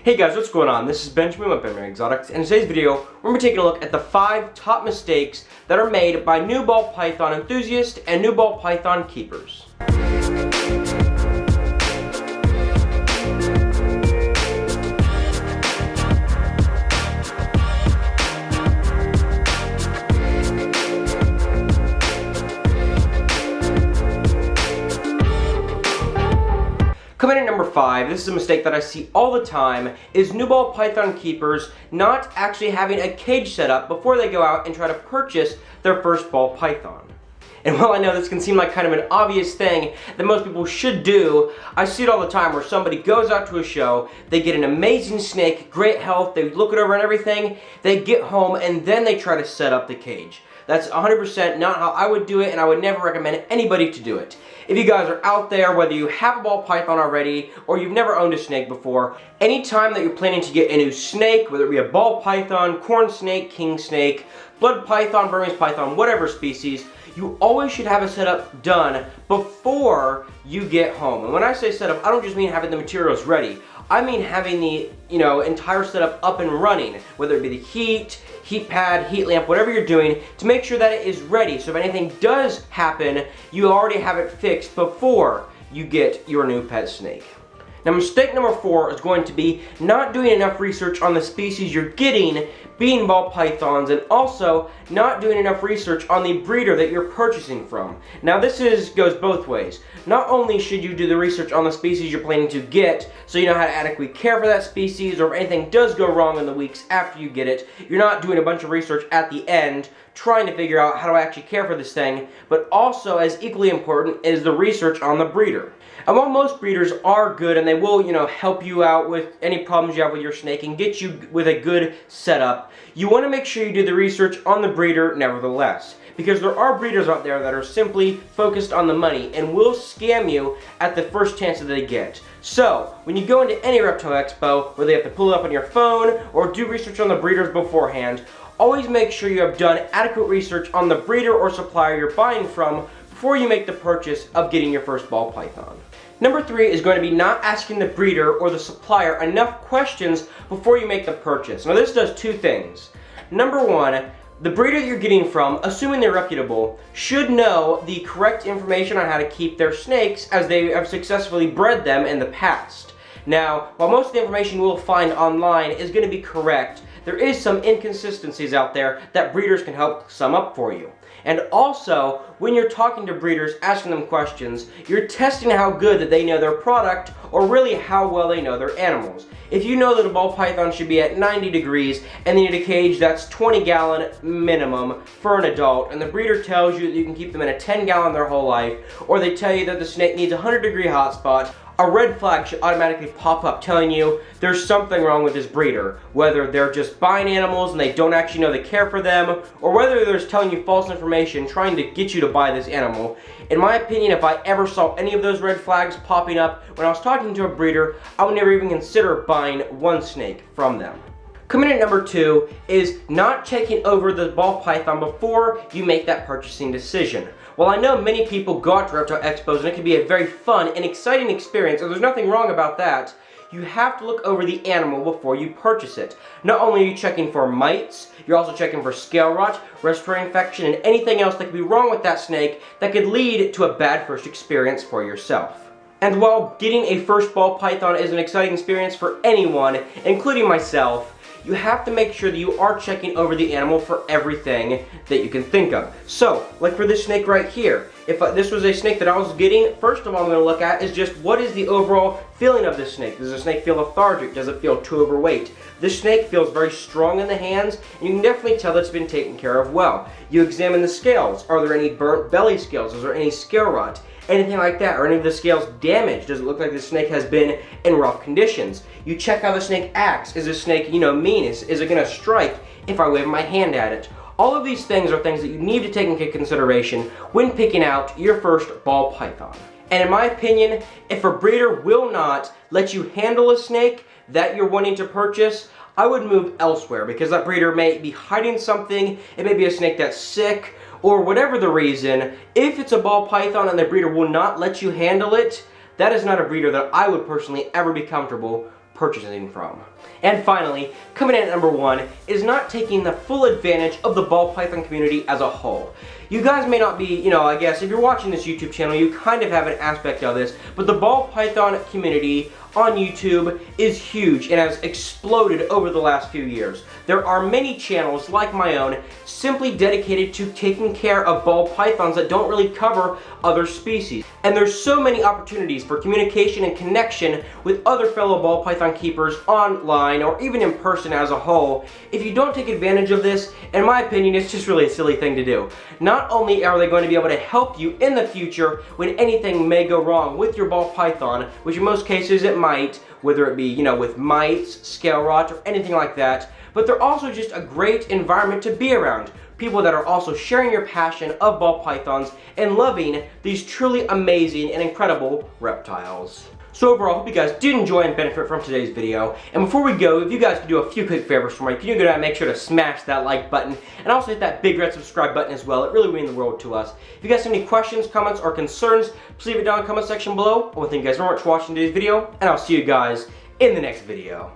Hey guys, what's going on? This is Benjamin with Benjamin Exotics, and in today's video, we're going to be taking a look at the 5 top mistakes that are made by new ball python enthusiasts and new ball python keepers. Coming in at number 5, this is a mistake that I see all the time, is new ball python keepers not actually having a cage set up before they go out and try to purchase their first ball python. And while I know this can seem like kind of an obvious thing that most people should do, I see it all the time where somebody goes out to a show, they get an amazing snake, great health, they look it over and everything, they get home and then they try to set up the cage. That's 100% not how I would do it, and I would never recommend anybody to do it. If you guys are out there, whether you have a ball python already or you've never owned a snake before, anytime that you're planning to get a new snake, whether it be a ball python, corn snake, king snake, blood python, Burmese python, whatever species, you always should have a setup done before you get home. And when I say setup, I don't just mean having the materials ready. I mean having the, entire setup up and running, whether it be the heat pad, heat lamp, whatever you're doing, to make sure that it is ready. So if anything does happen, you already have it fixed before you get your new pet snake. Now, mistake number 4 is going to be not doing enough research on the species you're getting, being ball pythons, and also not doing enough research on the breeder that you're purchasing from. Now, this goes both ways. Not only should you do the research on the species you're planning to get, so you know how to adequately care for that species, or if anything does go wrong in the weeks after you get it, you're not doing a bunch of research at the end trying to figure out how to actually care for this thing, but also as equally important is the research on the breeder. And while most breeders are good and they will, help you out with any problems you have with your snake and get you with a good setup, you want to make sure you do the research on the breeder nevertheless. Because there are breeders out there that are simply focused on the money and will scam you at the first chance that they get. So, when you go into any reptile expo, whether you have to pull it up on your phone or do research on the breeders beforehand, always make sure you have done adequate research on the breeder or supplier you're buying from before you make the purchase of getting your first ball python. Number 3 is going to be not asking the breeder or the supplier enough questions before you make the purchase. Now, this does 2 things. Number 1, the breeder that you're getting from, assuming they're reputable, should know the correct information on how to keep their snakes as they have successfully bred them in the past. Now, while most of the information you will find online is going to be correct, there is some inconsistencies out there that breeders can help sum up for you. And also, when you're talking to breeders, asking them questions, you're testing how good that they know their product, or really how well they know their animals. If you know that a ball python should be at 90 degrees and they need a cage that's 20-gallon minimum for an adult, and the breeder tells you that you can keep them in a 10-gallon their whole life, or they tell you that the snake needs a 100-degree hotspot, a red flag should automatically pop up telling you there's something wrong with this breeder. Whether they're just buying animals and they don't actually know the care for them, or whether they're just telling you false information trying to get you to buy this animal. In my opinion, if I ever saw any of those red flags popping up when I was talking to a breeder, I would never even consider buying one snake from them. Coming in at number 2 is not checking over the ball python before you make that purchasing decision. While I know many people go out to reptile expos and it can be a very fun and exciting experience, and there's nothing wrong about that, you have to look over the animal before you purchase it. Not only are you checking for mites, you're also checking for scale rot, respiratory infection, and anything else that could be wrong with that snake that could lead to a bad first experience for yourself. And while getting a first ball python is an exciting experience for anyone, including myself, you have to make sure that you are checking over the animal for everything that you can think of. So, like for this snake right here, if this was a snake that I was getting, first of all I'm going to look at is just what is the overall feeling of this snake. Does the snake feel lethargic? Does it feel too overweight? This snake feels very strong in the hands, and you can definitely tell that it's been taken care of well. You examine the scales. Are there any burnt belly scales? Is there any scale rot? Anything like that? Are any of the scales damaged? Does it look like the snake has been in rough conditions? You check how the snake acts. Is the snake, mean? Is it going to strike if I wave my hand at it? All of these things are things that you need to take into consideration when picking out your first ball python. And in my opinion, if a breeder will not let you handle a snake that you're wanting to purchase, I would move elsewhere, because that breeder may be hiding something. It may be a snake that's sick, or whatever the reason. If it's a ball python and the breeder will not let you handle it, that is not a breeder that I would personally ever be comfortable purchasing from. And finally, coming in at number 1 is not taking the full advantage of the ball python community as a whole. You guys may not be, I guess if you're watching this YouTube channel, you kind of have an aspect of this, but the ball python community on YouTube is huge and has exploded over the last few years. There are many channels like my own simply dedicated to taking care of ball pythons that don't really cover other species. And there's so many opportunities for communication and connection with other fellow ball python keepers online or even in person as a whole. If you don't take advantage of this, in my opinion, it's just really a silly thing to do. Not only are they going to be able to help you in the future when anything may go wrong with your ball python, which in most cases it might, whether it be, with mites, scale rot, or anything like that, but they're also just a great environment to be around. People that are also sharing your passion of ball pythons and loving these truly amazing and incredible reptiles. So overall, I hope you guys did enjoy and benefit from today's video. And before we go, if you guys could do a few quick favors for me, can you go down and make sure to smash that like button and also hit that big red subscribe button as well. It really means the world to us. If you guys have any questions, comments, or concerns, please leave it down in the comment section below. I want to thank you guys very much for watching today's video, and I'll see you guys in the next video.